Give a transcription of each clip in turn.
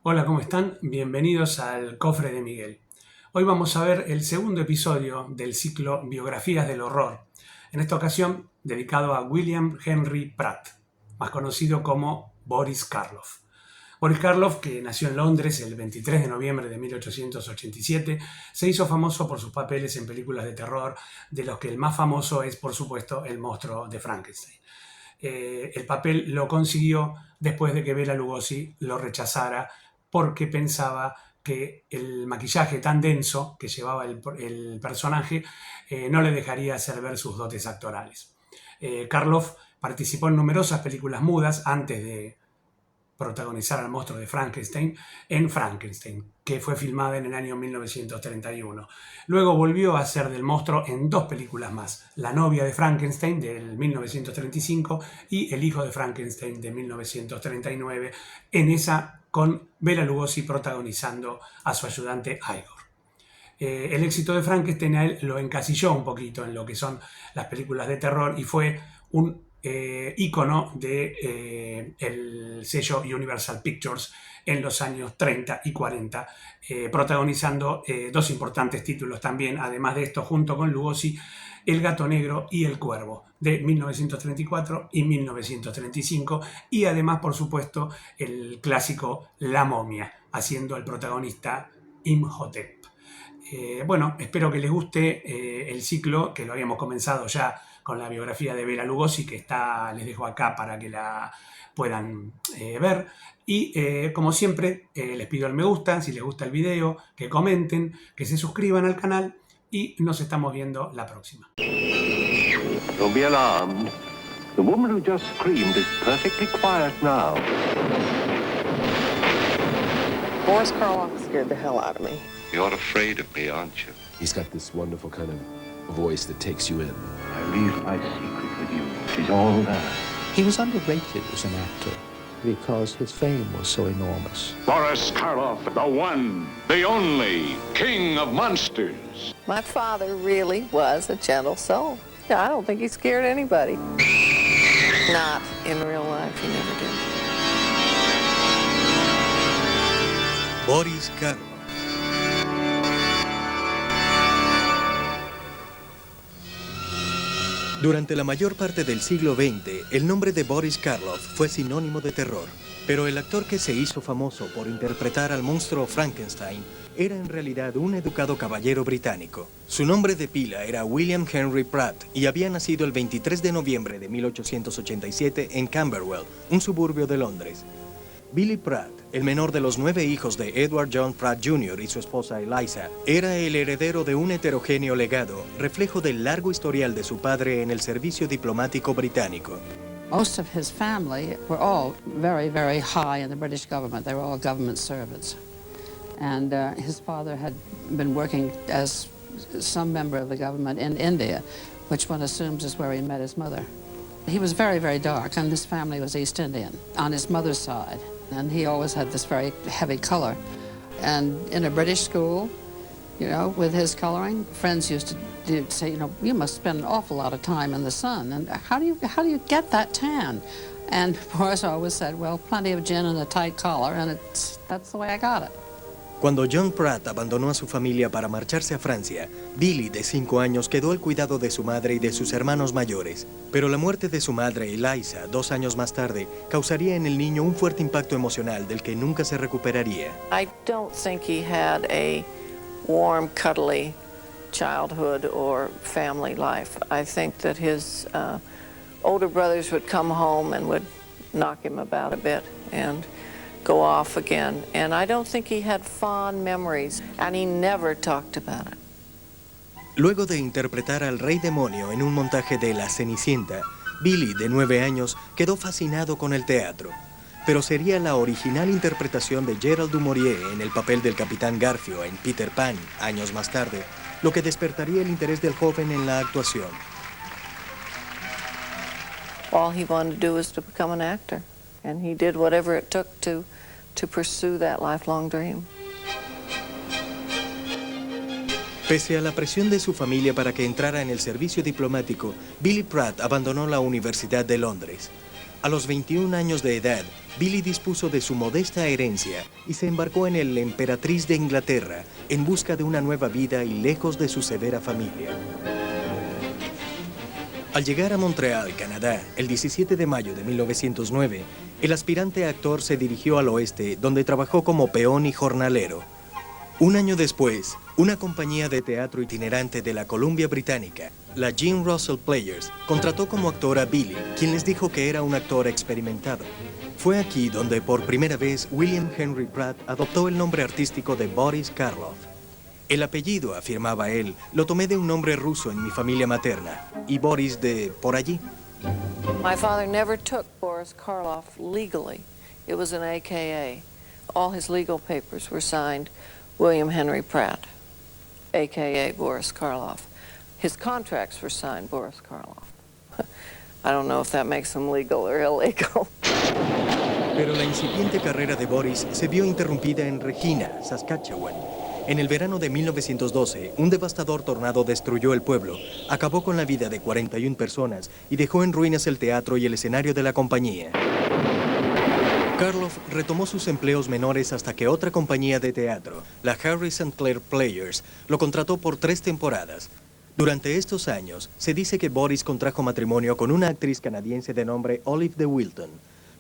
Hola, ¿cómo están? Bienvenidos al Cofre de Miguel. Hoy vamos a ver el segundo episodio del ciclo Biografías del Horror, en esta ocasión dedicado a William Henry Pratt, más conocido como Boris Karloff. Boris Karloff, que nació en Londres el 23 de noviembre de 1887, se hizo famoso por sus papeles en películas de terror, de los que el más famoso es, por supuesto, El monstruo de Frankenstein. El papel lo consiguió después de que Bela Lugosi lo rechazara porque pensaba que el maquillaje tan denso que llevaba el personaje no le dejaría hacer ver sus dotes actorales. Karloff participó en numerosas películas mudas antes de protagonizar al monstruo de Frankenstein en Frankenstein, que fue filmada en el año 1931. Luego volvió a hacer del monstruo en dos películas más, La novia de Frankenstein del 1935 y El hijo de Frankenstein de 1939, en esa con Bela Lugosi protagonizando a su ayudante Igor. El éxito de Frankenstein a él lo encasilló un poquito en lo que son las películas de terror y fue un ícono de el sello Universal Pictures en los años 30 y 40, protagonizando dos importantes títulos también, además de esto, junto con Lugosi, El gato negro y El cuervo, de 1934 y 1935, y además, por supuesto, el clásico La momia, haciendo al protagonista Imhotep. Bueno, espero que les guste el ciclo, que lo habíamos comenzado ya con la biografía de Bela Lugosi, que está, les dejo acá para que la puedan ver. Y como siempre, les pido el me gusta, si les gusta el video, que comenten, que se suscriban al canal y nos estamos viendo la próxima. Don't be alarmed. The woman who just screamed is perfectly quiet now. Boris Karloff scared the hell out of me. You're afraid of me, aren't you? He's got this wonderful kind of voice that takes you in. I leave my secret with you. She's all there. He was underrated as an actor because his fame was so enormous. Boris Karloff, the one, the only king of monsters. My father really was a gentle soul. Yeah, I don't think he scared anybody. Not in real life, he never did. Boris Karloff. Durante la mayor parte del siglo XX, el nombre de Boris Karloff fue sinónimo de terror. Pero el actor que se hizo famoso por interpretar al monstruo Frankenstein era en realidad un educado caballero británico. Su nombre de pila era William Henry Pratt y había nacido el 23 de noviembre de 1887 en Camberwell, un suburbio de Londres. Billy Pratt, el menor de los 9 hijos de Edward John Pratt Jr. y su esposa Eliza, era el heredero de un heterogéneo legado, reflejo del largo historial de su padre en el servicio diplomático británico. Most of his family were all very, very high in the British government. They were all government servants. And his father had been working as some member of the government in India, which one assumes is where he met his mother. He was very, very dark, and this family was East Indian on his mother's side. And he always had this very heavy color. And in a British school, you know, with his coloring, friends used to say, you know, you must spend an awful lot of time in the sun. And how do you get that tan? And Boris always said, well, plenty of gin and a tight collar, and that's the way I got it. Cuando John Pratt abandonó a su familia para marcharse a Francia, Billy, de 5 años, quedó al cuidado de su madre y de sus hermanos mayores. Pero la muerte de su madre, Eliza, 2 años más tarde, causaría en el niño un fuerte impacto emocional del que nunca se recuperaría. I don't think he had a warm, cuddly childhood or family life. I think that his older brothers would come home and would knock him about a bit and go off again. And I don't think he had fond memories, and he never talked about it. Luego de interpretar al Rey Demonio en un montaje de La Cenicienta, Billy, de 9 años, quedó fascinado con el teatro. Pero sería la original interpretación de Gerald du Maurier en el papel del Capitán Garfio en Peter Pan, años más tarde, lo que despertaría el interés del joven en la actuación. All he wanted to do was to become an actor, and he did whatever it took to pursue that lifelong dream. Pese a la presión de su familia para que entrara en el servicio diplomático, Billy Pratt abandonó la Universidad de Londres. A los 21 años de edad, Billy dispuso de su modesta herencia y se embarcó en el Emperatriz de Inglaterra en busca de una nueva vida y lejos de su severa familia. Al llegar a Montreal, Canadá, el 17 de mayo de 1909, el aspirante actor se dirigió al oeste, donde trabajó como peón y jornalero. Un año después, una compañía de teatro itinerante de la Columbia Británica, la Jean Russell Players, contrató como actor a Billy, quien les dijo que era un actor experimentado. Fue aquí donde por primera vez William Henry Pratt adoptó el nombre artístico de Boris Karloff. El apellido, afirmaba él, lo tomé de un nombre ruso en mi familia materna, y Boris de por allí. My father never took Boris Karloff legally. It was an AKA. All his legal papers were signed William Henry Pratt, AKA Boris Karloff. His contracts were signed Boris Karloff. I don't know if that makes them legal or illegal. Pero la incipiente carrera de Boris se vio interrumpida en Regina, Saskatchewan. En el verano de 1912, un devastador tornado destruyó el pueblo, acabó con la vida de 41 personas y dejó en ruinas el teatro y el escenario de la compañía. Karloff retomó sus empleos menores hasta que otra compañía de teatro, la Harry St. Clair Players, lo contrató por 3 temporadas. Durante estos años, se dice que Boris contrajo matrimonio con una actriz canadiense de nombre Olive de Wilton,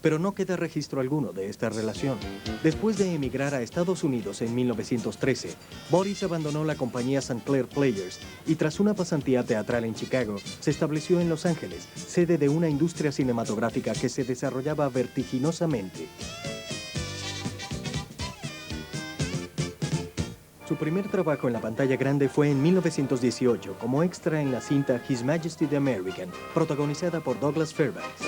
pero no queda registro alguno de esta relación. Después de emigrar a Estados Unidos en 1913, Boris abandonó la compañía St. Clair Players y tras una pasantía teatral en Chicago, se estableció en Los Ángeles, sede de una industria cinematográfica que se desarrollaba vertiginosamente. Su primer trabajo en la pantalla grande fue en 1918 como extra en la cinta His Majesty the American, protagonizada por Douglas Fairbanks.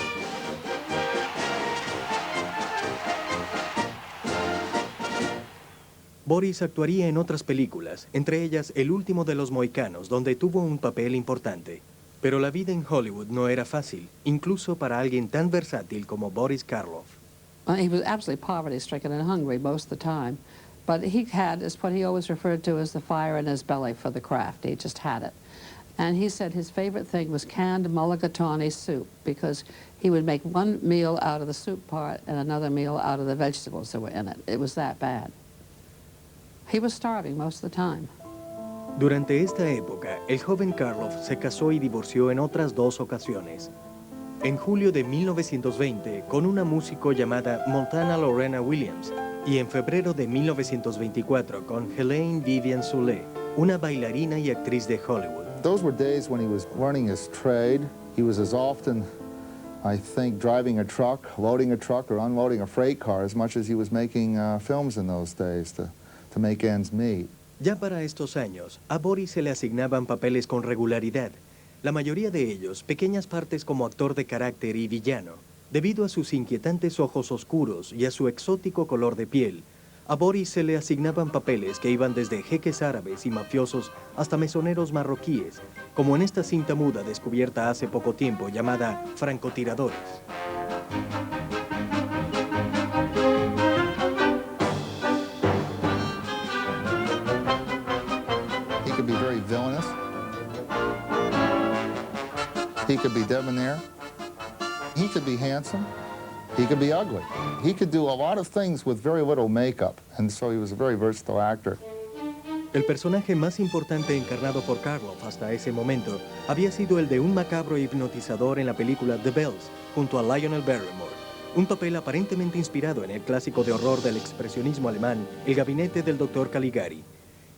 Boris actuaría en otras películas, entre ellas El último de los mohicanos, donde tuvo un papel importante. Pero la vida en Hollywood no era fácil, incluso para alguien tan versátil como Boris Karloff. He was absolutely poverty-stricken and hungry most of the time, but he had what he always referred to as the fire in his belly for the craft. He just had it. And he said his favorite thing was canned mulligatawny soup because he would make one meal out of the soup part and another meal out of the vegetables that were in it. It was that bad. He was starving most of the time. Durante esta época, el joven Karloff se casó y divorció en otras 2 ocasiones. En julio de 1920, con una músico llamada Montana Lorena Williams, y en febrero de 1924 con Helene Vivian Soule, una bailarina y actriz de Hollywood. Those were days when he was learning his trade. He was as often, I think, driving a truck, loading a truck, or unloading a freight car as much as he was making films in those days to make ends meet. Ya para estos años, a Boris se le asignaban papeles con regularidad, la mayoría de ellos pequeñas partes como actor de carácter y villano. Debido a sus inquietantes ojos oscuros y a su exótico color de piel, a Boris se le asignaban papeles que iban desde jeques árabes y mafiosos hasta mesoneros marroquíes, como en esta cinta muda descubierta hace poco tiempo llamada Francotiradores. He could be very villainous. He could be debonair. He could be handsome. He could be ugly. He could do a lot of things with very little makeup, and so he was a very versatile actor. El personaje más importante encarnado por Karloff hasta ese momento había sido el de un macabro hipnotizador en la película The Bells, junto a Lionel Barrymore, un papel aparentemente inspirado en el clásico de horror del expresionismo alemán, El gabinete del Dr. Caligari.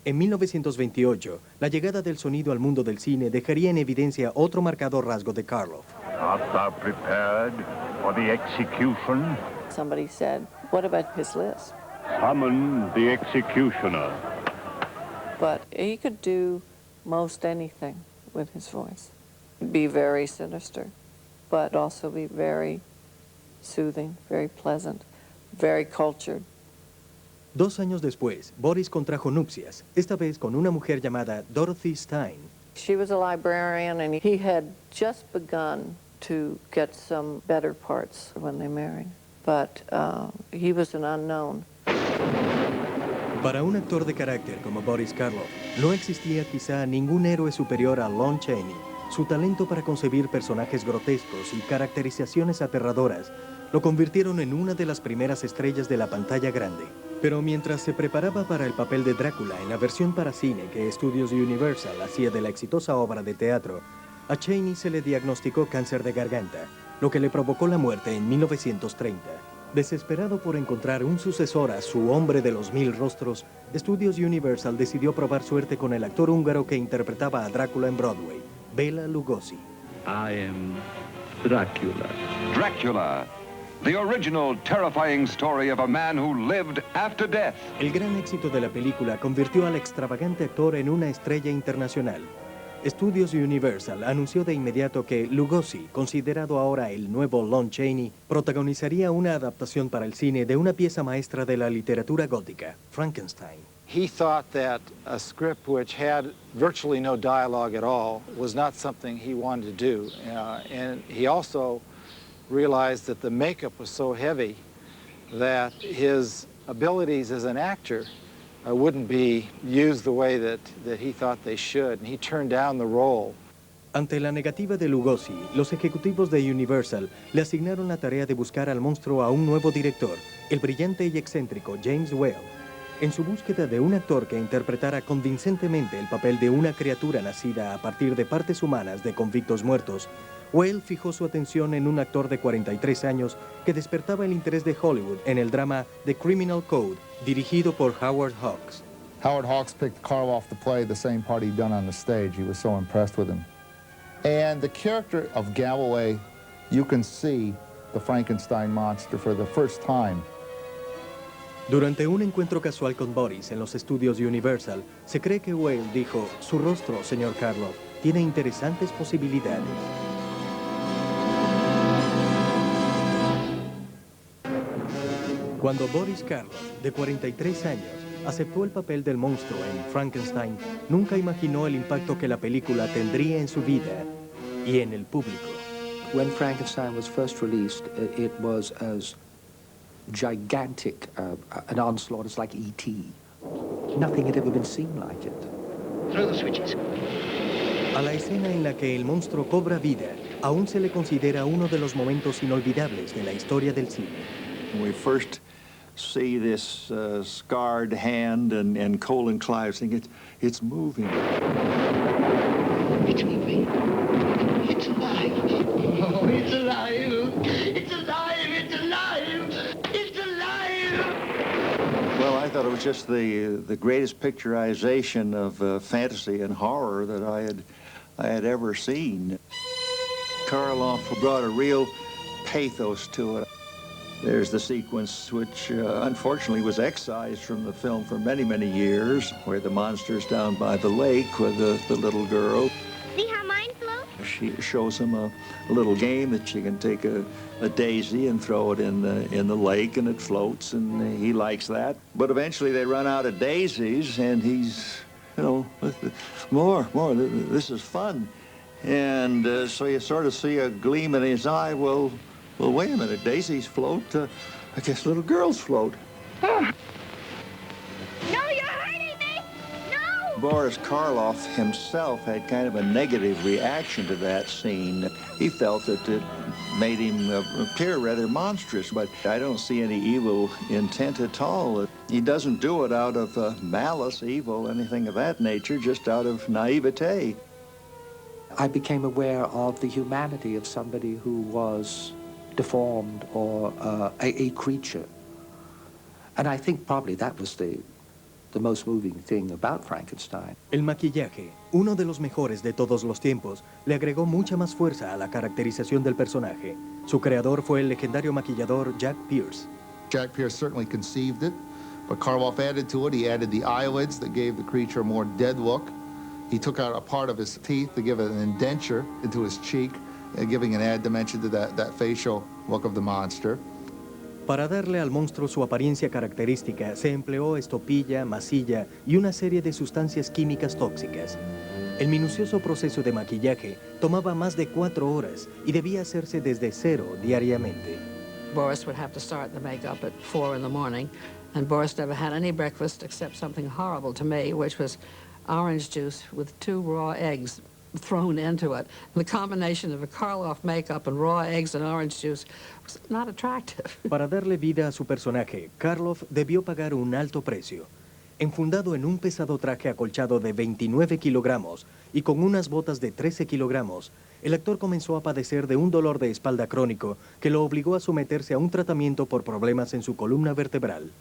En 1928, la llegada del sonido al mundo del cine dejaría en evidencia otro marcado rasgo de Karloff. Art thou prepared for the execution? Somebody said, what about his lisp? Summon the executioner. But he could do most anything with his voice. Be very sinister, but also be very soothing, very pleasant, very cultured. 2 años después, Boris contrajo nupcias, esta vez con una mujer llamada Dorothy Stein. She was a librarian, and he had just begun to get some better parts when they married. But he was an unknown. Para un actor de carácter como Boris Karloff, no existía quizá ningún héroe superior a Lon Chaney, Su talento para concebir personajes grotescos y caracterizaciones aterradoras lo convirtieron en una de las primeras estrellas de la pantalla grande. Pero mientras se preparaba para el papel de Drácula en la versión para cine que Studios Universal hacía de la exitosa obra de teatro, a Chaney se le diagnosticó cáncer de garganta, lo que le provocó la muerte en 1930. Desesperado por encontrar un sucesor a su hombre de los 1000 rostros, Studios Universal decidió probar suerte con el actor húngaro que interpretaba a Drácula en Broadway, Bela Lugosi. I am Dracula. Dracula, the original terrifying story of a man who lived after death. El gran éxito de la película convirtió al extravagante actor en una estrella internacional. Studios Universal anunció de inmediato que Lugosi, considerado ahora el nuevo Lon Chaney, protagonizaría una adaptación para el cine de una pieza maestra de la literatura gótica, Frankenstein. He thought that a script which had virtually no dialogue at all was not something he wanted to do. And he also realized that the makeup was so heavy that his abilities as an actor wouldn't be used the way that he thought they should, and he turned down the role. Ante la negativa de Lugosi, los ejecutivos de Universal le asignaron la tarea de buscar al monstruo a un nuevo director, el brillante y excéntrico James Whale. En su búsqueda de un actor que interpretara convincentemente el papel de una criatura nacida a partir de partes humanas de convictos muertos, Whale fijó su atención en un actor de 43 años que despertaba el interés de Hollywood en el drama The Criminal Code, dirigido por Howard Hawks. Howard Hawks picked Karloff to play the same part he'd done on the stage. He was so impressed with him. And the character of Galloway, you can see the Frankenstein monster for the first time. Durante un encuentro casual con Boris en los estudios Universal, se cree que Whale dijo: "Su rostro, señor Karloff, tiene interesantes posibilidades". Cuando Boris Karloff, de 43 años, aceptó el papel del monstruo en Frankenstein, nunca imaginó el impacto que la película tendría en su vida y en el público. When Frankenstein was first released, it was as gigantic an onslaught as like E.T. Nothing had ever been seen like it. Throw the switches. A la escena en la que el monstruo cobra vida, aún se le considera uno de los momentos inolvidables de la historia del cine. When we first see this scarred hand and Colin Clive saying it's moving. It's moving. It's alive. Oh, it's alive. It's alive. It's alive. It's alive. Well, I thought it was just the greatest picturization of fantasy and horror that I had ever seen. Karloff brought a real pathos to it. There's the sequence which unfortunately was excised from the film for many, many years, where the monster's down by the lake with the little girl. See how mine floats? She shows him a little game that she can take a daisy and throw it in the lake and it floats, and he likes that. But eventually they run out of daisies and he's, more, this is fun. And so you sort of see a gleam in his eye. Well, wait a minute, daisies float. I guess little girls float. No, you're hurting me! No! Boris Karloff himself had kind of a negative reaction to that scene. He felt that it made him appear rather monstrous, but I don't see any evil intent at all. He doesn't do it out of malice, evil, anything of that nature, just out of naivete. I became aware of the humanity of somebody who was deformed or a creature. And I think probably that was the most moving thing about Frankenstein. El maquillaje, uno de los mejores de todos los tiempos, le agregó mucha más fuerza a la caracterización del personaje. Su creador fue el legendario maquillador Jack Pierce. Jack Pierce certainly conceived it, but Karloff added to it. He added the eyelids that gave the creature a more dead look. He took out a part of his teeth to give it an indenture into his cheek, giving an added dimension to that facial look of the monster. Para darle al monstruo su apariencia característica, se empleó estopilla, masilla y una serie de sustancias químicas tóxicas. El minucioso proceso de maquillaje tomaba más de 4 horas y debía hacerse desde cero diariamente. Boris would have to start the makeup at 4 in the morning, and Boris never had any breakfast except something horrible to me, which was orange juice with 2 raw eggs thrown into it. The combination of a Karloff makeup and raw eggs and orange juice was not attractive. Para darle vida a su personaje, Karloff debió pagar un alto precio. Enfundado en un pesado traje acolchado de 29 kilogramos y con unas botas de 13 kilogramos, el actor comenzó a padecer de un dolor de espalda crónico que lo obligó a someterse a un tratamiento por problemas en su columna vertebral.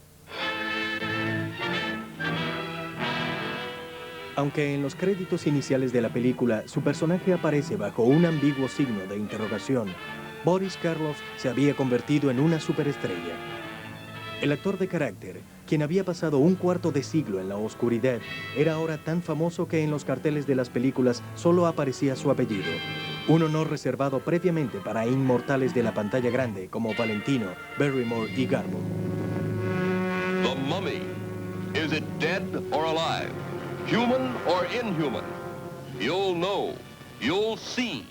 Aunque en los créditos iniciales de la película su personaje aparece bajo un ambiguo signo de interrogación, Boris Karloff se había convertido en una superestrella. El actor de carácter, quien había pasado un cuarto de siglo en la oscuridad, era ahora tan famoso que en los carteles de las películas solo aparecía su apellido. Un honor reservado previamente para inmortales de la pantalla grande como Valentino, Barrymore y Garbo. The mummy. Is it dead or alive? Human or inhuman? You'll know. You'll see.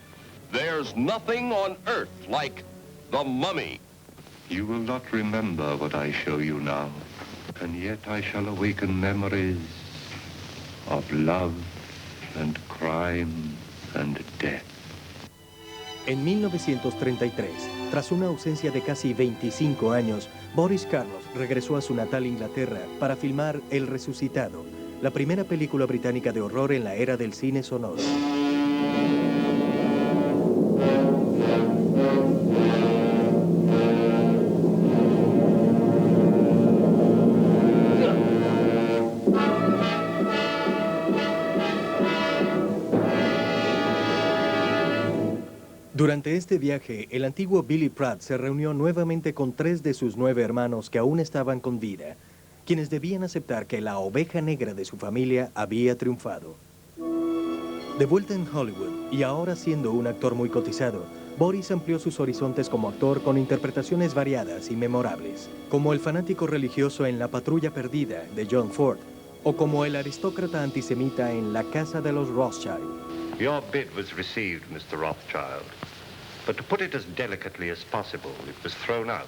There's nothing on earth like the mummy. You will not remember what I show you now, and yet I shall awaken memories of love and crime and death. En 1933, tras una ausencia de casi 25 años, Boris Karloff regresó a su natal Inglaterra para filmar El Resucitado, la primera película británica de horror en la era del cine sonoro. Durante este viaje, el antiguo Billy Pratt se reunió nuevamente con 3 de sus 9 hermanos que aún estaban con vida, quienes debían aceptar que la oveja negra de su familia había triunfado. De vuelta en Hollywood, y ahora siendo un actor muy cotizado, Boris amplió sus horizontes como actor con interpretaciones variadas y memorables, como el fanático religioso en La Patrulla Perdida, de John Ford, o como el aristócrata antisemita en La Casa de los Rothschild. Your bid was received, Mr. Rothschild. But to put it as delicately as possible, it was thrown out,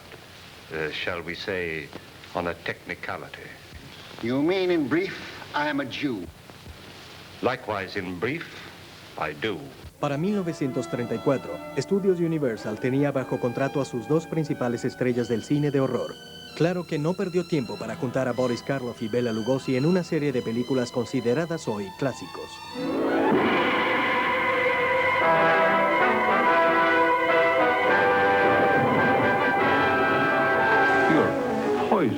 shall we say, on a technicality. You mean, in brief, I am a Jew? Likewise, in brief, I do. Para 1934, Studios Universal tenía bajo contrato a sus 2 principales estrellas del cine de horror. Claro que no perdió tiempo para juntar a Boris Karloff y Bela Lugosi en una serie de películas consideradas hoy clásicos. Poison.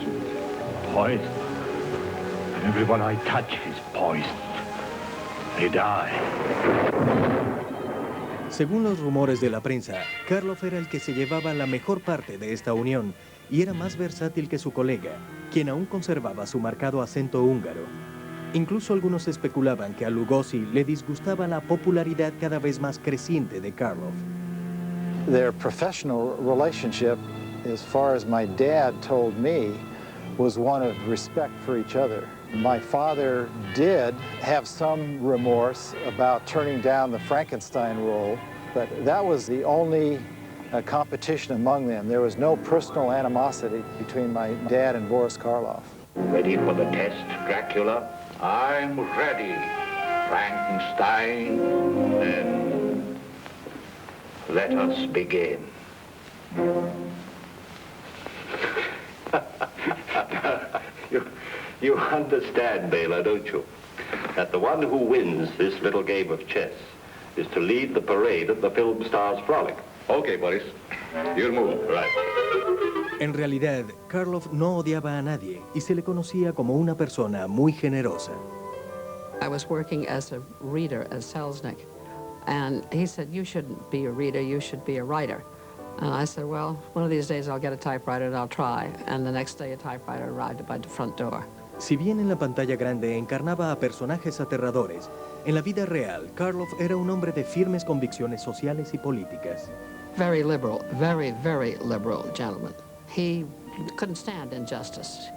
Poison. And everyone I touch is poisoned. They die. Según los rumores de la prensa, Karloff era el que se llevaba la mejor parte de esta unión y era más versátil que su colega, quien aún conservaba su marcado acento húngaro. Incluso algunos especulaban que a Lugosi le disgustaba la popularidad cada vez más creciente de Karloff. Their professional relationship, as far as my dad told me, was one of respect for each other. My father did have some remorse about turning down the Frankenstein role, but that was the only competition among them. There was no personal animosity between my dad and Boris Karloff. Ready for the test, Dracula? I'm ready, Frankenstein. Then let us begin. You understand, Bela, don't you? That the one who wins this little game of chess is to lead the parade at the film stars' frolic. Okay, Boris. You'll move. Right. En realidad, Karloff no odiaba a nadie y se le conocía como una persona muy generosa. I was working as a reader at Selznick, and he said, "You shouldn't be a reader, you should be a writer." And I said, well, one of these days I'll get a typewriter and I'll try. And the next day a typewriter arrived by the front door. Si bien en la pantalla grande encarnaba a personajes aterradores, en la vida real, Karloff era un hombre de firmes convicciones sociales y políticas. Very liberal, very, very liberal gentleman. He couldn't stand injustice.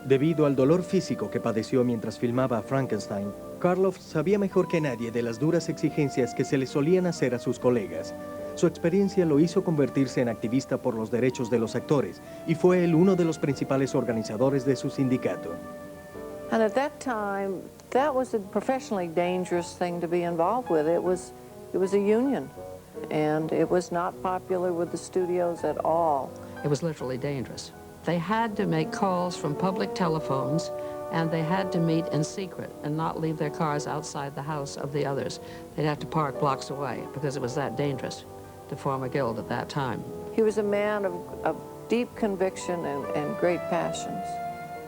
Debido al dolor físico que padeció mientras filmaba Frankenstein, Karloff sabía mejor que nadie de las duras exigencias que se le solían hacer a sus colegas. Su experiencia lo hizo convertirse en activista por los derechos de los actores y fue él uno de los principales organizadores de su sindicato. And at that time, that was a professionally dangerous thing to be involved with. It was a union, and it was not popular with the studios at all. It was literally dangerous. They had to make calls from public telephones, and they had to meet in secret and not leave their cars outside the house of the others. They'd have to park blocks away because it was that dangerous to form a guild at that time. He was a man of deep conviction and great passions.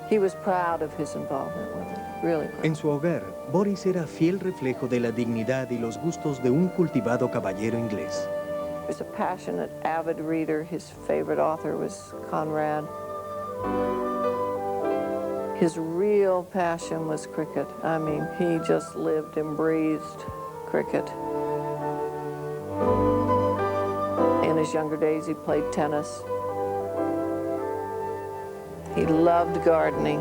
He was proud of his involvement with it, really proud. En su hogar, Boris era fiel reflejo de la dignidad y los gustos de un cultivado caballero inglés. He was a passionate, avid reader. His favorite author was Conrad. His real passion was cricket. I mean, he just lived and breathed cricket. In his younger days, he played tennis. He loved gardening.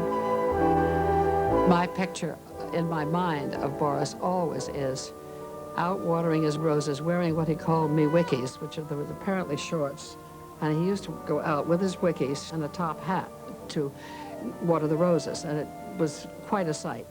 My picture in my mind of Boris always is out watering his roses, wearing what he called me-wickies, which are apparently shorts. And he used to go out with his wickies and a top hat to water the roses, and it was quite a sight.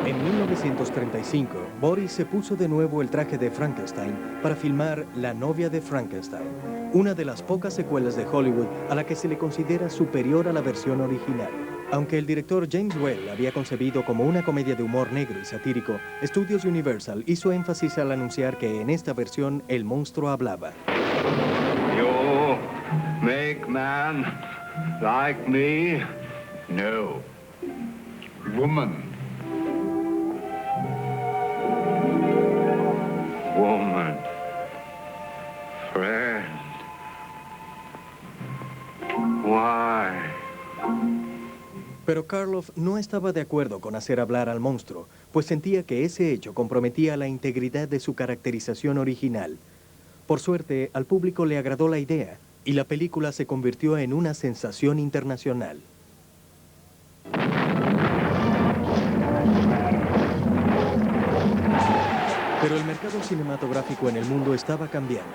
En 1935, Boris se puso de nuevo el traje de Frankenstein para filmar La novia de Frankenstein, una de las pocas secuelas de Hollywood a la que se le considera superior a la versión original. Aunque el director James Whale había concebido como una comedia de humor negro y satírico, Studios Universal hizo énfasis al anunciar que en esta versión el monstruo hablaba. You make man like me? No. Woman. Woman. Friend. Why? Pero Karloff no estaba de acuerdo con hacer hablar al monstruo, pues sentía que ese hecho comprometía la integridad de su caracterización original. Por suerte, al público le agradó la idea, y la película se convirtió en una sensación internacional. Pero el mercado cinematográfico en el mundo estaba cambiando.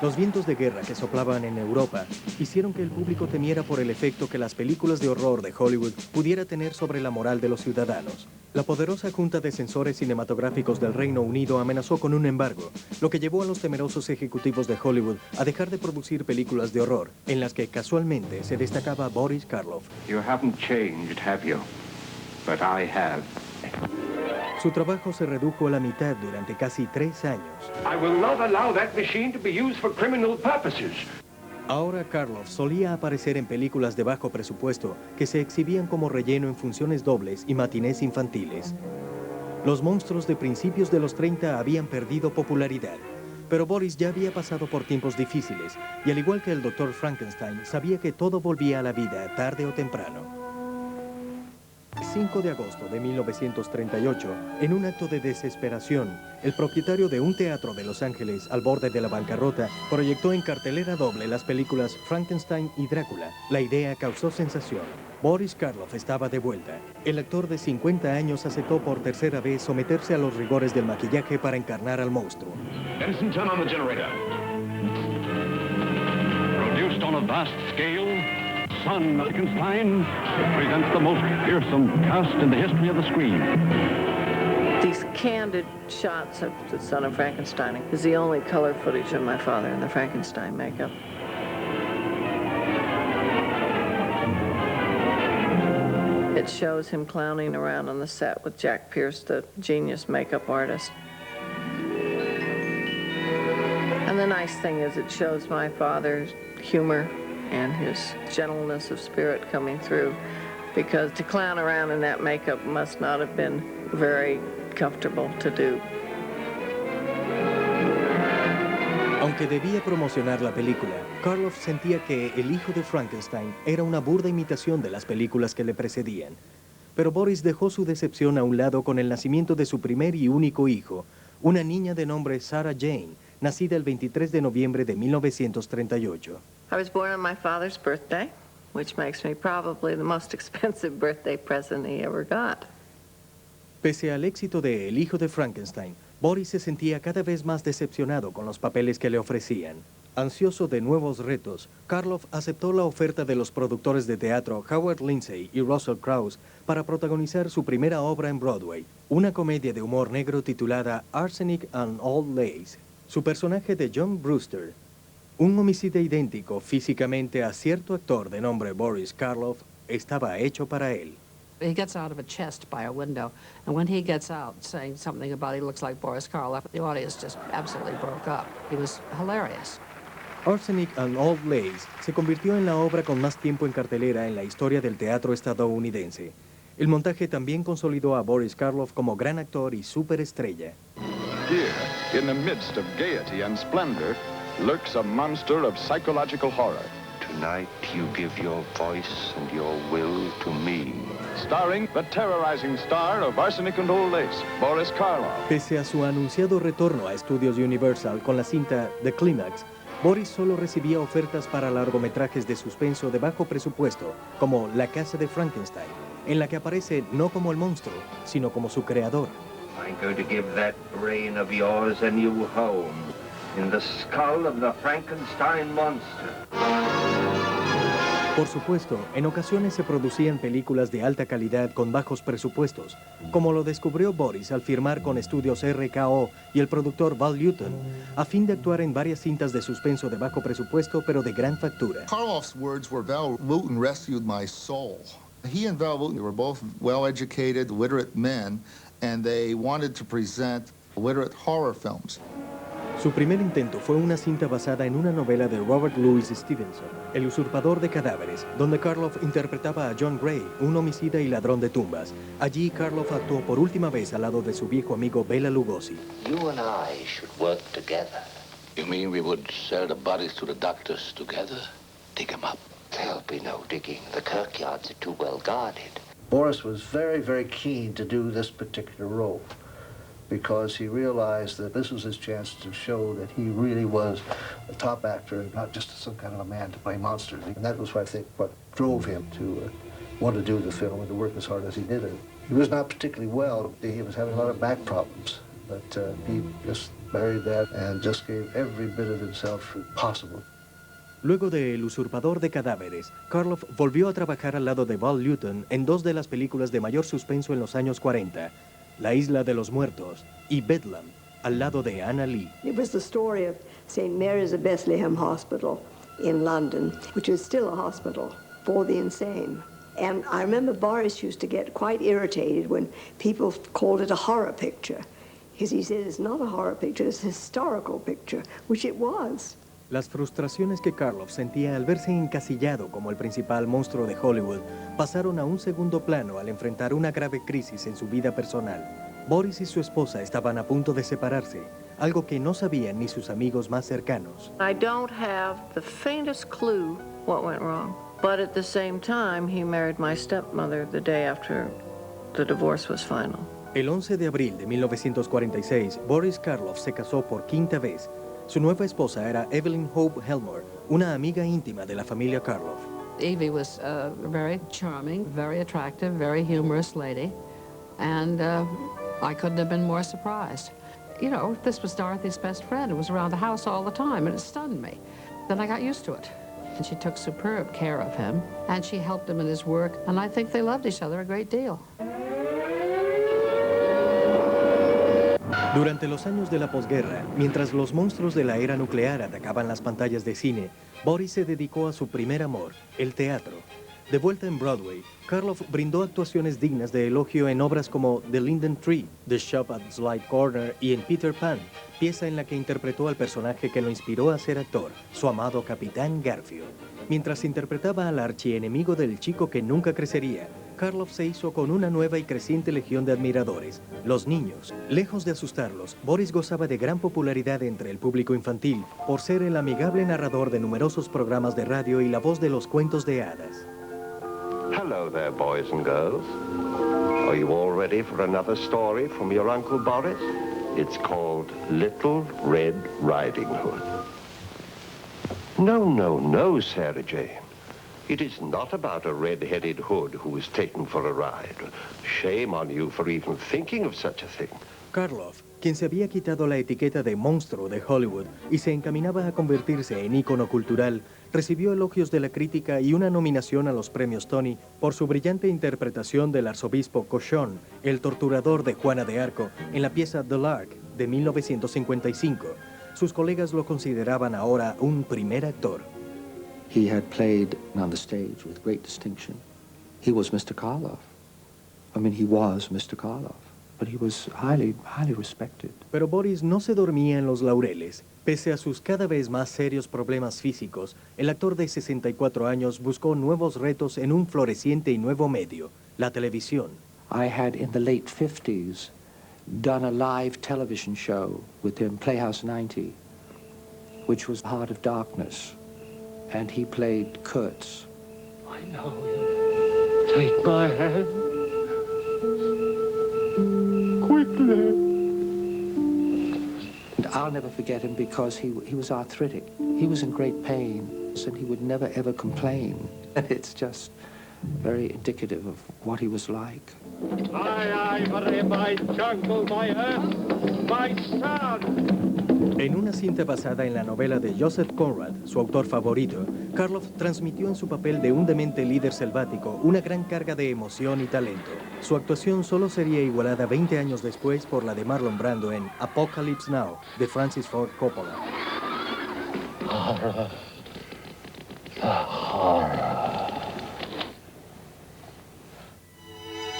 Los vientos de guerra que soplaban en Europa hicieron que el público temiera por el efecto que las películas de horror de Hollywood pudiera tener sobre la moral de los ciudadanos. La poderosa Junta de Censores Cinematográficos del Reino Unido amenazó con un embargo, lo que llevó a los temerosos ejecutivos de Hollywood a dejar de producir películas de horror, en las que casualmente se destacaba Boris Karloff. You haven't changed, have you? But I have. Su trabajo se redujo a la mitad durante casi 3 años. I will not allow that machine to be used for criminal purposes. Ahora Karloff solía aparecer en películas de bajo presupuesto que se exhibían como relleno en funciones dobles y matinés infantiles. Los monstruos de principios de los 30 habían perdido popularidad, pero Boris ya había pasado por tiempos difíciles y al igual que el Dr. Frankenstein sabía que todo volvía a la vida tarde o temprano. 5 de agosto de 1938, en un acto de desesperación, el propietario de un teatro de Los Ángeles al borde de la bancarrota proyectó en cartelera doble las películas Frankenstein y Drácula. La idea causó sensación. Boris Karloff estaba de vuelta. El actor de 50 años aceptó por tercera vez someterse a los rigores del maquillaje para encarnar al monstruo. Edison, turn on the generator. Produced on a vast scale, Son Frankenstein presents the most fearsome cast in the history of the screen. These candid shots of the Son of Frankenstein is the only color footage of my father in the Frankenstein makeup. It shows him clowning around on the set with Jack Pierce, the genius makeup artist. And the nice thing is it shows my father's humor and his gentleness of spirit coming through, because to clown around in that makeup must not have been very comfortable to do. Aunque debía promocionar la película, Karloff sentía que El hijo de Frankenstein era una burda imitación de las películas que le precedían. Pero Boris dejó su decepción a un lado con el nacimiento de su primer y único hijo, una niña de nombre Sarah Jane, nacida el 23 de noviembre de 1938. I was born on my father's birthday, which makes me probably the most expensive birthday present he ever got. Pese al éxito de El hijo de Frankenstein, Boris se sentía cada vez más decepcionado con los papeles que le ofrecían. Ansioso de nuevos retos, Karloff aceptó la oferta de los productores de teatro Howard Lindsay y Russell Crowe para protagonizar su primera obra en Broadway, una comedia de humor negro titulada Arsenic and Old Lace. Su personaje de John Brewster, un homicida idéntico físicamente a cierto actor de nombre Boris Karloff, estaba hecho para él. He gets out of a chest by a window, and when he gets out saying something about he looks like Boris Karloff, the audience just absolutely broke up. He was hilarious. Arsenic and Old Lace se convirtió en la obra con más tiempo en cartelera en la historia del teatro estadounidense. El montaje también consolidó a Boris Karloff como gran actor y superestrella. Here, in the midst of gaiety and splendor, lurks a monster of psychological horror. Tonight you give your voice and your will to me. Starring the terrorizing star of Arsenic and Old Lace, Boris Karloff. Pese a su anunciado retorno a estudios Universal con la cinta The Climax, Boris solo recibía ofertas para largometrajes de suspenso de bajo presupuesto, como La Casa de Frankenstein, en la que aparece no como el monstruo, sino como su creador. I'm going to give that brain of yours a new home in the skull of the Frankenstein monster. Por supuesto, en ocasiones se producían películas de alta calidad con bajos presupuestos, como lo descubrió Boris al firmar con estudios RKO y el productor Val Lewton, a fin de actuar en varias cintas de suspenso de bajo presupuesto pero de gran factura. Karloff's words were, "Val Lewton rescued my soul." He and Val Lewton were both well-educated, literate men, and they wanted to present literate horror films. Su primer intento fue una cinta basada en una novela de Robert Louis Stevenson, El usurpador de cadáveres, donde Karloff interpretaba a John Gray, un homicida y ladrón de tumbas. Allí Karloff actuó por última vez al lado de su viejo amigo Bela Lugosi. You and I should work together. You mean we would sell the bodies to the doctors together? Dig them up. There'll be no digging. The kirkyards are too well guarded. Boris was very, very keen to do this particular role, because he realized that this was his chance to show that he really was a top actor and not just some kind of a man to play monsters. And that was, I think, what drove him to want to do the film and to work as hard as he did it. He was not particularly well. He was having a lot of back problems, but he just buried that and just gave every bit of himself possible. Luego de El usurpador de cadáveres, Karloff volvió a trabajar al lado de Val Lewton en dos de las películas de mayor suspenso en los años 40, La Isla de los Muertos y Bedlam, al lado de Anna Lee. It was the story of St. Mary's of Bethlehem Hospital in London, which is still a hospital for the insane. And I remember Boris used to get quite irritated when people called it a horror picture, because he said it's not a horror picture, it's a historical picture, which it was. Las frustraciones que Karloff sentía al verse encasillado como el principal monstruo de Hollywood pasaron a un segundo plano al enfrentar una grave crisis en su vida personal. Boris y su esposa estaban a punto de separarse, algo que no sabían ni sus amigos más cercanos. I don't have the faintest clue what went wrong, but at the same time he married my stepmother the day after the divorce was final. El 11 de abril de 1946, Boris Karloff se casó por quinta vez. Su nueva esposa era Evelyn Hope Helmore, una amiga íntima de la familia Karloff. Evie was a very charming, very attractive, very humorous lady, and I couldn't have been more surprised. You know, this was Dorothy's best friend. It was around the house all the time, and it stunned me. Then I got used to it. And she took superb care of him, and she helped him in his work, and I think they loved each other a great deal. Durante los años de la posguerra, mientras los monstruos de la era nuclear atacaban las pantallas de cine, Boris se dedicó a su primer amor, el teatro. De vuelta en Broadway, Karloff brindó actuaciones dignas de elogio en obras como The Linden Tree, The Shop at Slide Corner y en Peter Pan, pieza en la que interpretó al personaje que lo inspiró a ser actor, su amado Capitán Garfield. Mientras interpretaba al archienemigo del chico que nunca crecería, Karloff se hizo con una nueva y creciente legión de admiradores, los niños. Lejos de asustarlos, Boris gozaba de gran popularidad entre el público infantil por ser el amigable narrador de numerosos programas de radio y la voz de los cuentos de hadas. Hello there, boys and girls. Are you all ready for another story from your Uncle Boris? It's called Little Red Riding Hood. No, no, no, Sarah Jane. It is not about a red-headed hood who is taken for a ride. Shame on you for even thinking of such a thing. Karloff, quien se había quitado la etiqueta de monstruo de Hollywood y se encaminaba a convertirse en ícono cultural, recibió elogios de la crítica y una nominación a los premios Tony por su brillante interpretación del arzobispo Cochon, el torturador de Juana de Arco, en la pieza The Lark de 1955. Sus colegas lo consideraban ahora un primer actor. He had played on the stage with great distinction. He was Mr. Karloff. I mean, he was Mr. Karloff, but he was highly respected. Pero Boris no se dormía en los laureles. Pese a sus cada vez más serios problemas físicos, el actor de 64 años buscó nuevos retos en un floreciente y nuevo medio, la televisión. I had, in the late 50s, done a live television show with him, Playhouse 90, which was Heart of Darkness, and he played Kurtz. I know you. Take my hand. Quickly. And I'll never forget him because he was arthritic. He was in great pain, and he would never, ever complain. And it's just very indicative of what he was like. Aye, my jungle, my earth, my son. En una cinta basada en la novela de Joseph Conrad, su autor favorito, Karloff transmitió en su papel de un demente líder selvático una gran carga de emoción y talento. Su actuación solo sería igualada 20 años después por la de Marlon Brando en Apocalypse Now, de Francis Ford Coppola. Horror. The horror.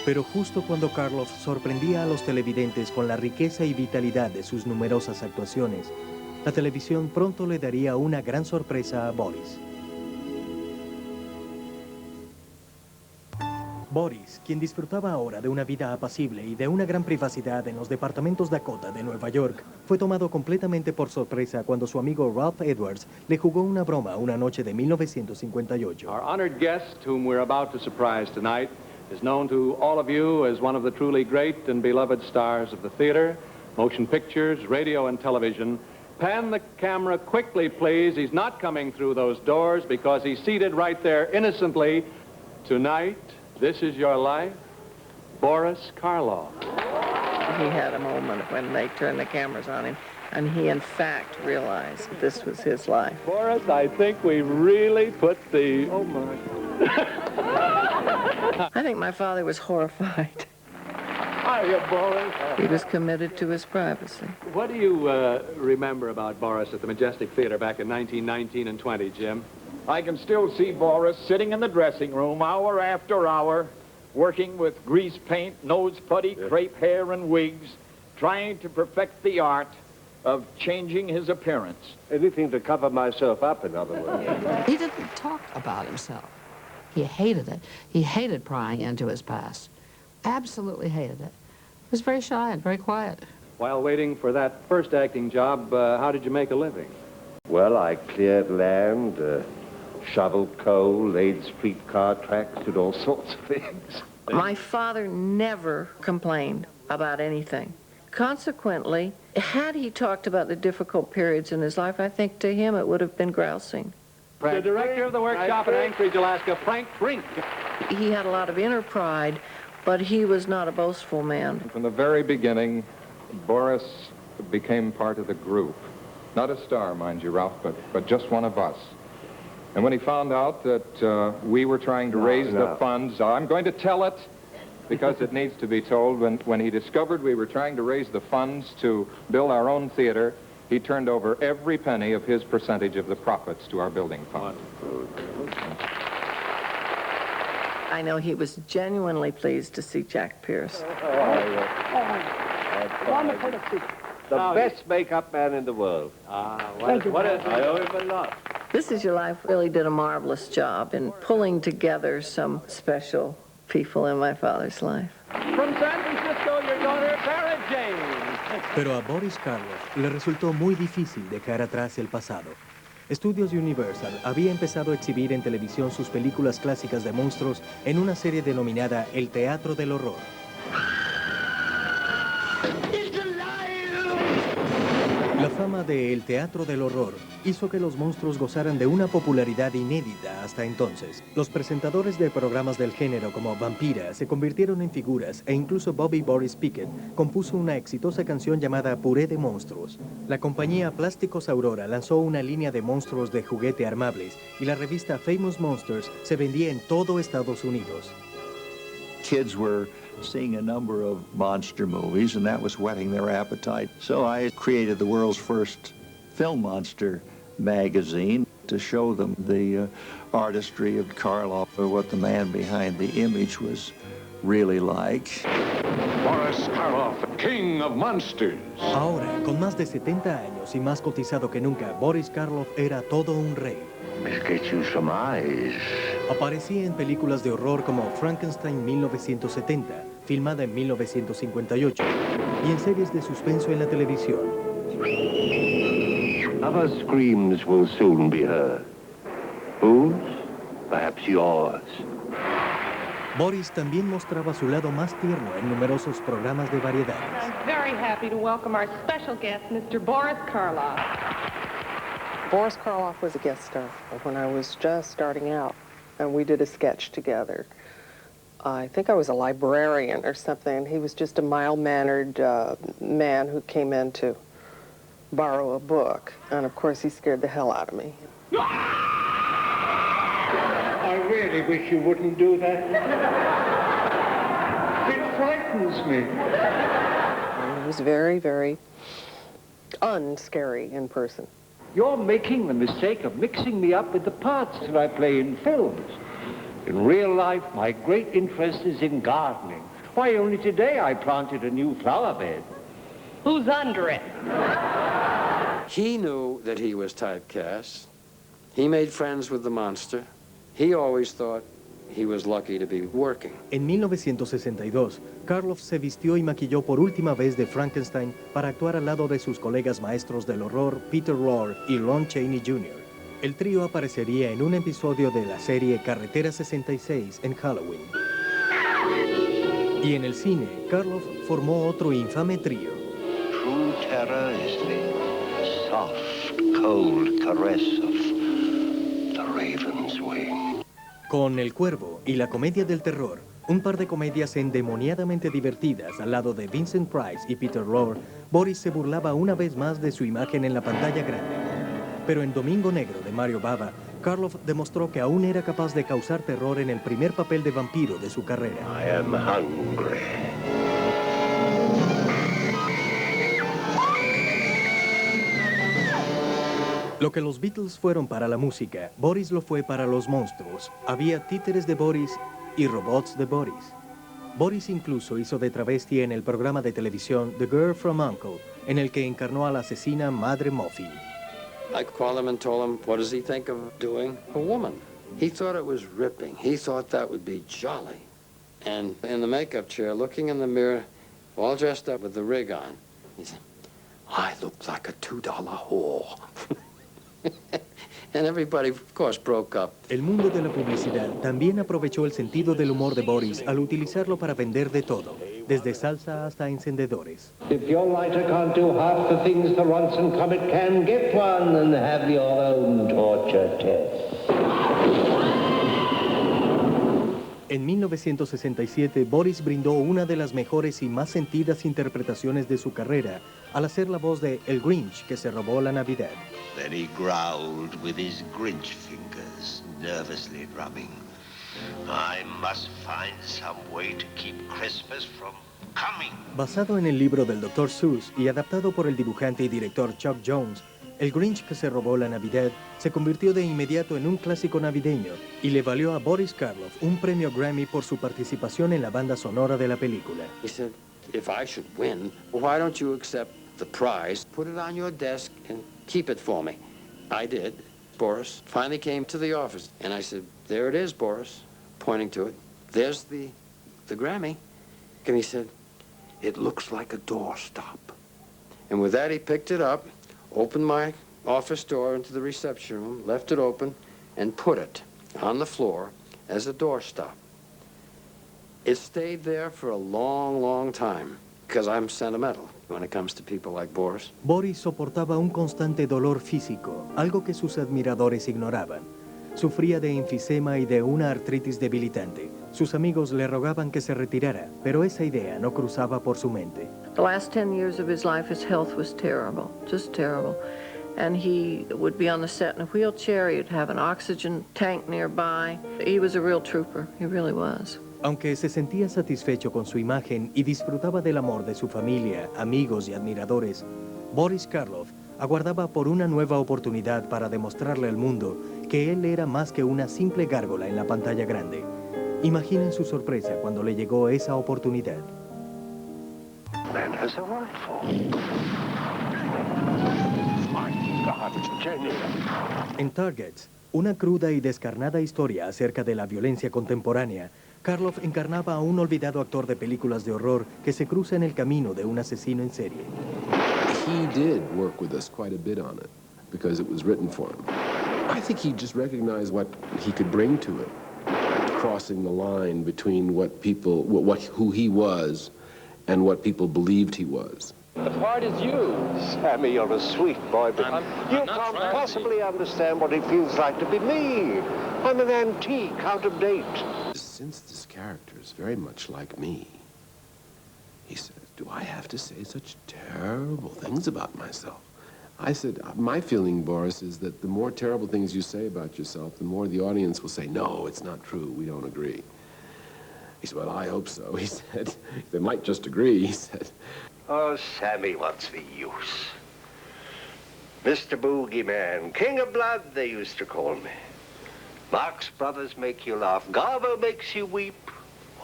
Pero justo cuando Karloff sorprendía a los televidentes con la riqueza y vitalidad de sus numerosas actuaciones, la televisión pronto le daría una gran sorpresa a Boris. Boris, quien disfrutaba ahora de una vida apacible y de una gran privacidad en los departamentos Dakota de Nueva York, fue tomado completamente por sorpresa cuando su amigo Ralph Edwards le jugó una broma una noche de 1958. Our honored guest, whom we're about to surprise tonight, is known to all of you as one of the truly great and beloved stars of the theater, motion pictures, radio, and television. Pan the camera quickly, please. He's not coming through those doors because he's seated right there innocently. Tonight, this is your life, Boris Karloff. He had a moment when they turned the cameras on him, and he, in fact, realized this was his life. Boris, I think we really put the... Oh, my... I think my father was horrified. Hiya, Boris. He was committed to his privacy. What do you remember about Boris at the Majestic Theater back in 1919 and 20, Jim? I can still see Boris sitting in the dressing room hour after hour, working with grease paint, nose putty, crepe hair, and wigs, trying to perfect the art of changing his appearance. Anything to cover myself up, in other words. He didn't talk about himself. He hated it. He hated prying into his past. Absolutely hated it. He was very shy and very quiet. While waiting for that first acting job, how did you make a living? Well, I cleared land, shoveled coal, laid streetcar tracks, did all sorts of things. My father never complained about anything. Consequently, had he talked about the difficult periods in his life, I think to him it would have been grousing. The director of the workshop in Anchorage, Alaska, Frank Brink. He had a lot of inner pride, but he was not a boastful man. From the very beginning, Boris became part of the group. Not a star, mind you, Ralph, but just one of us. And when he found out that we were trying to raise the funds, I'm going to tell it because it needs to be told. When he discovered we were trying to raise the funds to build our own theater, he turned over every penny of his percentage of the profits to our building fund. I know he was genuinely pleased to see Jack Pierce. Wonderful to see. The best makeup man in the world. Thank you. I owe him a lot. This Is Your Life really did a marvelous job in pulling together some special people in my father's life. From San Francisco, your daughter, Sarah Jane. Pero a Boris Karloff le resultó muy difícil dejar atrás el pasado. Estudios Universal había empezado a exhibir en televisión sus películas clásicas de monstruos en una serie denominada El Teatro del Horror. La fama de El Teatro del Horror hizo que los monstruos gozaran de una popularidad inédita hasta entonces. Los presentadores de programas del género como Vampira se convirtieron en figuras e incluso Bobby Boris Pickett compuso una exitosa canción llamada Puré de Monstruos. La compañía Plásticos Aurora lanzó una línea de monstruos de juguete armables y la revista Famous Monsters se vendía en todo Estados Unidos. Kids were seeing a number of monster movies, and that was whetting their appetite. So I created the world's first film monster magazine to show them the artistry of Karloff, or what the man behind the image was really like. Boris Karloff, king of monsters. Ahora, con más de 70 años y más cotizado que nunca, Boris Karloff era todo un rey. Aparecía en películas de horror como Frankenstein 1970, filmada en 1958, y en series de suspenso en la televisión. Other screams will soon be heard. Whose? Perhaps yours. Boris también mostraba su lado más tierno en numerosos programas de variedades. I'm very happy to welcome our special guest, Mr. Boris Karloff. Boris Karloff was a guest star when I was just starting out, and we did a sketch together. I think I was a librarian or something. He was just a mild-mannered man who came in to borrow a book, and of course he scared the hell out of me. I really wish you wouldn't do that. It frightens me. And he was very, very unscary in person. You're making the mistake of mixing me up with the parts that I play in films. In real life, my great interest is in gardening. Why, only today I planted a new flower bed. Who's under it? He knew that he was typecast. He made friends with the monster. He always thought he was lucky to be working. En 1962, Karloff se vistió y maquilló por última vez de Frankenstein para actuar al lado de sus colegas maestros del horror Peter Lorre y Lon Chaney Jr. El trío aparecería en un episodio de la serie Carretera 66 en Halloween. Y en el cine, Karloff formó otro infame trío. True terror is the soft, cold caress of the raven's wing. Con El Cuervo y La Comedia del Terror, un par de comedias endemoniadamente divertidas al lado de Vincent Price y Peter Lorre, Boris se burlaba una vez más de su imagen en la pantalla grande. Pero en Domingo Negro de Mario Bava, Karloff demostró que aún era capaz de causar terror en el primer papel de vampiro de su carrera. I am hungry. Lo que los Beatles fueron para la música, Boris lo fue para los monstruos. Había títeres de Boris y robots de Boris. Boris incluso hizo de travesti en el programa de televisión The Girl from U.N.C.L.E., en el que encarnó a la asesina Madre Muffin. I called him and told him, what does he think of doing a woman? He thought it was ripping. He thought that would be jolly. And in the makeup chair, looking in the mirror, all dressed up with the rig on, he said, I look like a $2 whore. And everybody, of course, broke up. El mundo de la publicidad también aprovechó el sentido del humor de Boris al utilizarlo para vender de todo, desde salsa hasta encendedores. If your lighter can't do half the things the Ronson Comet can, get one and have your own torture test. En 1967, Boris brindó una de las mejores y más sentidas interpretaciones de su carrera al hacer la voz de El Grinch que se robó la Navidad. Then he growled with his Grinch fingers, nervously drumming. I must find some way to keep Christmas from coming. Basado en el libro del Dr. Seuss y adaptado por el dibujante y director Chuck Jones, El Grinch que se robó la Navidad se convirtió de inmediato en un clásico navideño y le valió a Boris Karloff un premio Grammy por su participación en la banda sonora de la película. He said, if I should win, why don't you accept the prize, put it on your desk, and keep it for me? I did. Boris finally came to the office, and I said, there it is, Boris, pointing to it. There's the Grammy. And he said, it looks like a doorstop. And with that, he picked it up, opened my office door into the reception room, left it open, and put it on the floor as a doorstop. It stayed there for a long, long time, because I'm sentimental. when it comes to people like Boris. Boris soportaba un constante dolor físico, algo que sus admiradores ignoraban. Sufría de enfisema y de una artritis debilitante. Sus amigos le rogaban que se retirara, pero esa idea no cruzaba por su mente. The last 10 years of his life, his health was terrible, just terrible. And he would be on the set in a wheelchair, he'd have an oxygen tank nearby. He was a real trooper, he really was. Aunque se sentía satisfecho con su imagen y disfrutaba del amor de su familia, amigos y admiradores, Boris Karloff aguardaba por una nueva oportunidad para demostrarle al mundo que él era más que una simple gárgola en la pantalla grande. Imaginen su sorpresa cuando le llegó esa oportunidad. Man has a rifle. My God, Jenny. En Targets, una cruda y descarnada historia acerca de la violencia contemporánea, Karloff encarnaba a un olvidado actor de películas de horror que se cruza en el camino de un asesino en serie. He did work with us quite a bit on it because it was written for him. I think he just recognized what he could bring to it, crossing the line between who he was and what people believed he was. The part is you. Sammy, you're a sweet boy, but you can't possibly understand what it feels like to be me. I'm an antique, out of date. Since this character is very much like me, he said, do I have to say such terrible things about myself? I said, my feeling, Boris, is that the more terrible things you say about yourself, the more the audience will say, no, it's not true, we don't agree. He said, well, I hope so. He said, they might just agree, he said. Oh, Sammy, what's the use? Mr. Boogeyman, King of Blood, they used to call me. Marx Brothers make you laugh, Garbo makes you weep,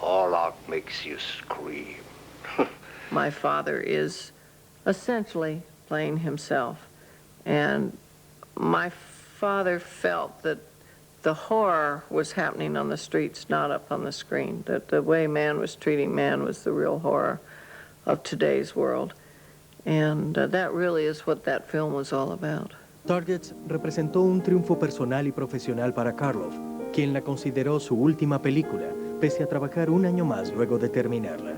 Orlock makes you scream. My father is essentially playing himself. And my father felt that the horror was happening on the streets, not up on the screen. That the way man was treating man was the real horror of today's world. And that really is what that film was all about. Targets representó un triunfo personal y profesional para Karloff, quien la consideró su última película, pese a trabajar un año más luego de terminarla.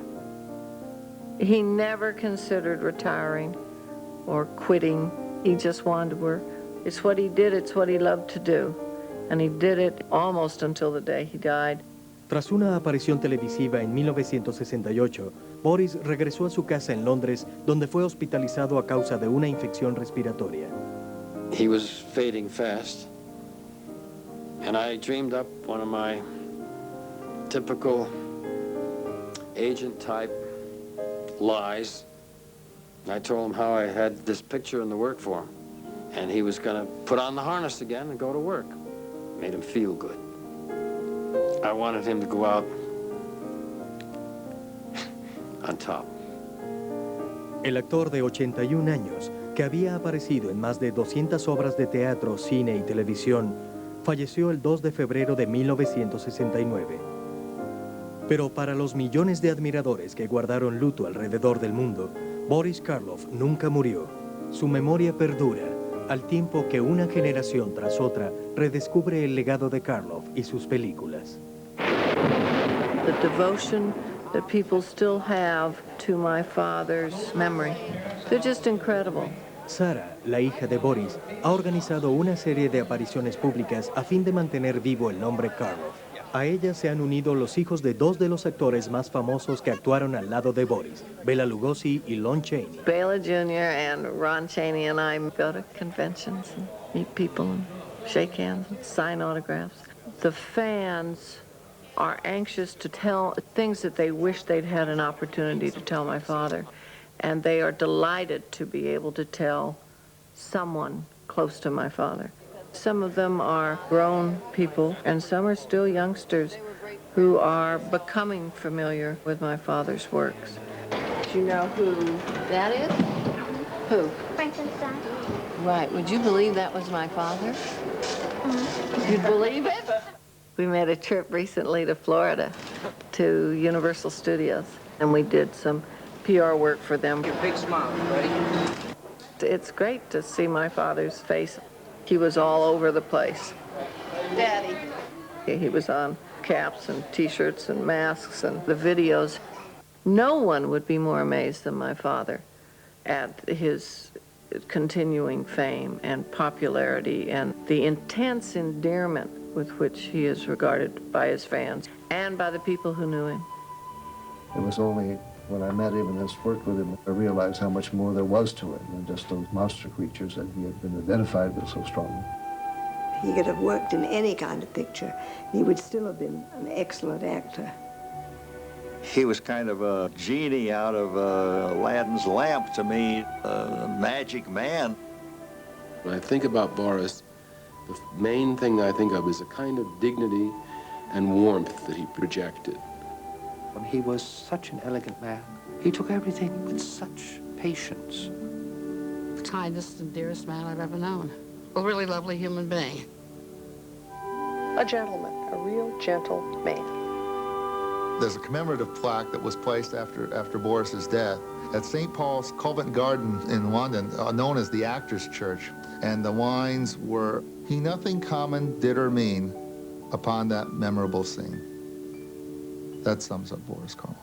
He never considered retiring or quitting. He just wanted to work. It's what he did, it's what he loved to do. And he did it almost until the day he died. Tras una aparición televisiva en 1968, Boris regresó a su casa en Londres, donde fue hospitalizado a causa de una infección respiratoria. He was fading fast, and I dreamed up one of my typical agent-type lies. I told him how I had this picture in the work for him, and he was going to put on the harness again and go to work. Made him feel good. I wanted him to go out on top. El actor de 81 años, que había aparecido en más de 200 obras de teatro, cine y televisión, falleció el 2 de febrero de 1969. Pero para los millones de admiradores que guardaron luto alrededor del mundo, Boris Karloff nunca murió. Su memoria perdura, al tiempo que una generación tras otra redescubre el legado de Karloff y sus películas. The devotion that people still have to my father's memory, they're just incredible. Sara, la hija de Boris, ha organizado una serie de apariciones públicas a fin de mantener vivo el nombre Karloff. A ella se han unido los hijos de dos de los actores más famosos que actuaron al lado de Boris, Bela Lugosi y Lon Chaney. Bela Jr. and Ron Chaney and I go to conventions and meet people and shake hands and sign autographs. The fans are anxious to tell things that they wish they'd had an opportunity to tell my father, and they are delighted to be able to tell someone close to my father. Some of them are grown people, and some are still youngsters who are becoming familiar with my father's works. Do you know who that is? Who? Frankenstein. Right. Would you believe that was my father? You'd believe it? We made a trip recently to Florida, to Universal Studios, and we did some PR work for them. Your big smile, buddy. It's great to see my father's face. He was all over the place. Daddy. He was on caps and T-shirts and masks and the videos. No one would be more amazed than my father at his continuing fame and popularity and the intense endearment with which he is regarded by his fans and by the people who knew him. It was only when I met him and just worked with him, I realized how much more there was to it than just those monster creatures that he had been identified with so strongly. He could have worked in any kind of picture. He would still have been an excellent actor. He was kind of a genie out of Aladdin's lamp to me, a magic man. When I think about Boris, the main thing I think of is a kind of dignity and warmth that he projected. He was such an elegant man. He took everything with such patience. The kindest and dearest man I've ever known. A really lovely human being. A gentleman, a real gentle man. There's a commemorative plaque that was placed after Boris's death at St. Paul's Covent Garden in London, known as the Actors' Church. And the lines were, "He nothing common did or mean upon that memorable scene." That sums up Boris Karloff.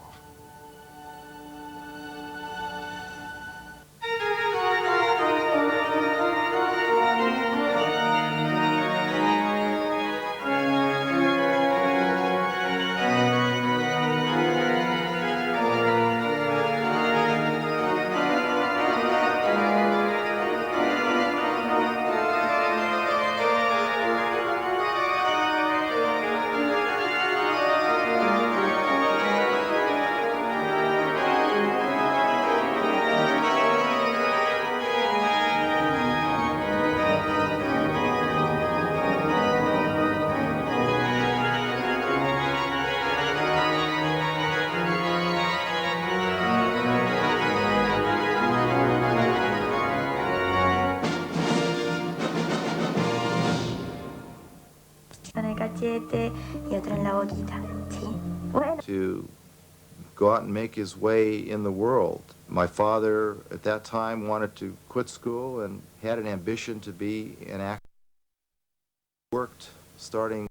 To go out and make his way in the world. My father at that time wanted to quit school and had an ambition to be an actor. Worked starting